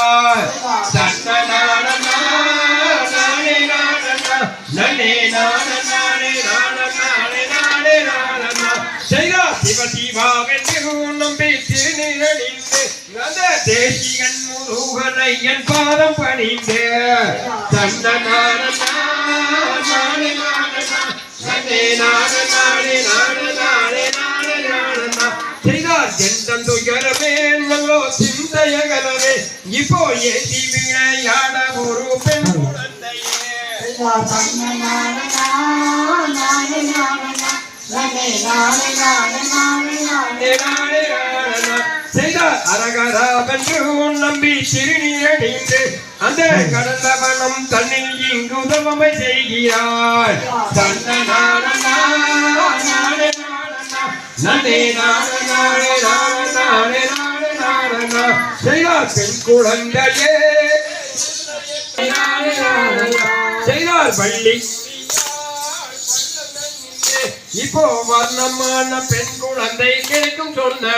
செய்கிறார். நம்பி திருநீரணிந்து தேசிகன் முருகனை என் பாதம் பணிந்து செய்தார் எந்தன் துயரமே நல்லோ சிந்தையகலவே இப்போ ஏசி விளையாட ஒரு பெண் குழந்தையே செய்தார் அரகராவென்று நம்பி திருநீரணிந்து அந்த கடந்தவனம் தன்னில் இங்கு உதவமை செய்கிறார். செய்தார் பெண் குழந்தையே செய்தார் பள்ளி இப்போ வர்ணமான பெண் குழந்தை கிடைக்கும் சொன்னே